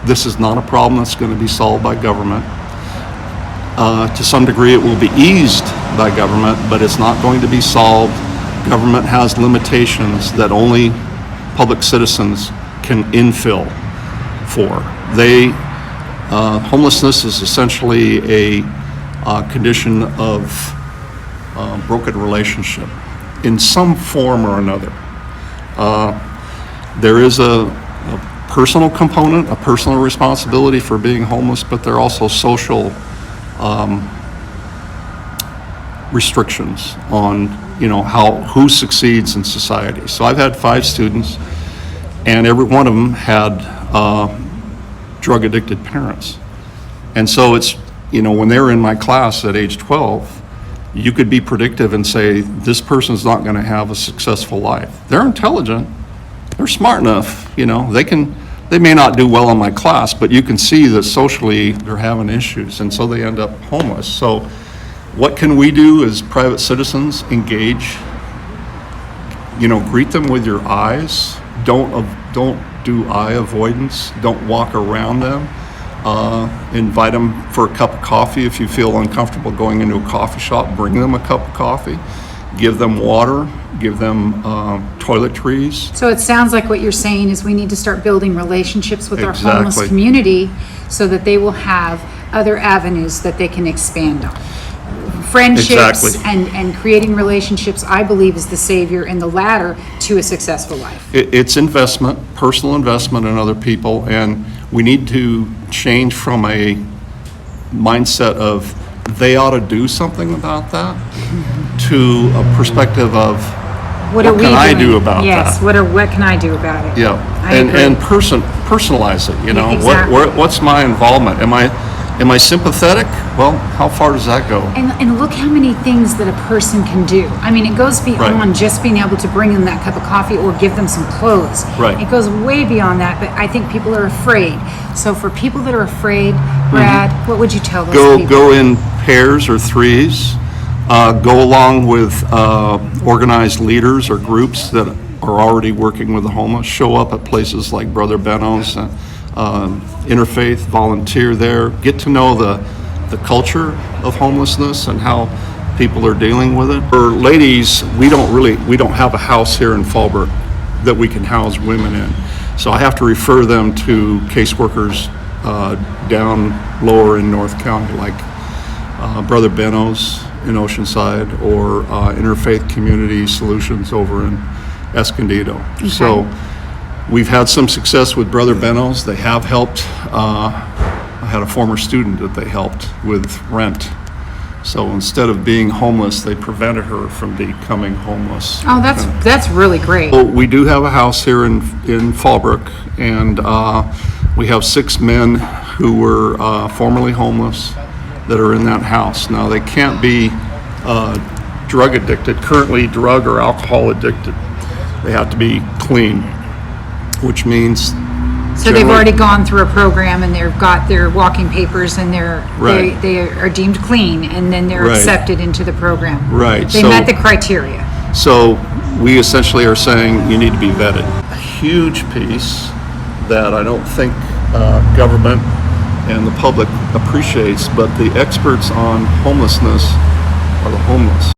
This is not a problem that's going to be solved by government. To some degree, it will be eased by government, but it's not going to be solved. Government has limitations that only public citizens can infill for. Homelessness is essentially a condition of broken relationship in some form or another. There is a personal component, a personal responsibility for being homeless, but there are also social restrictions on who succeeds in society. So I've had 5 students, and every one of them had drug addicted parents. And so it's, when they're in my class at age 12, you could be predictive and say, this person's not going to have a successful life. They're intelligent, they're smart enough, they may not do well in my class, but you can see that socially they're having issues, and so they end up homeless. So what can we do as private citizens? Engage, greet them with your eyes. Don't do eye avoidance. Don't walk around them. Invite them for a cup of coffee. If you feel uncomfortable going into a coffee shop, bring them a cup of coffee. Give them water. Give them toiletries. So it sounds like what you're saying is we need to start building relationships with our homeless Exactly. community so that they will have other avenues that they can expand on. Friendships Exactly. and creating relationships, I believe, is the savior and the ladder to a successful life. It's investment, personal investment in other people, and we need to change from a mindset of they ought to do something about that to a perspective of what are we can I doing? do about yes, that? what can I do about it? Yeah, I agree. and personalize it. Exactly. What's my involvement? Am I sympathetic? Well, how far does that go? And look how many things that a person can do. I mean, it goes beyond Right. just being able to bring them that cup of coffee or give them some clothes. Right. It goes way beyond that, but I think people are afraid. So for people that are afraid, Brad, what would you tell those people? Go in pairs or threes. Go along with organized leaders or groups that are already working with the homeless. Show up at places like Brother Benno's, Interfaith, volunteer there. Get to know the culture of homelessness and how people are dealing with it. For ladies, we don't have a house here in Fallbrook that we can house women in. So I have to refer them to caseworkers down lower in North County, like Brother Benno's in Oceanside or Interfaith Community Solutions over in Escondido. Okay. So we've had some success with Brother Benno's. They have helped. I had a former student that they helped with rent. So instead of being homeless, they prevented her from becoming homeless. Oh, that's really great. Well, we do have a house here in Fallbrook, and we have 6 men who were formerly homeless that are in that house. Now, they can't be drug addicted, currently drug or alcohol addicted. They have to be clean, which means So they've already gone through a program and they've got their walking papers and Right. they are deemed clean, and then they're Right. accepted into the program. Right. They So- met the criteria. So we essentially are saying you need to be vetted. A huge piece that I don't think government and the public appreciates, but the experts on homelessness are the homeless.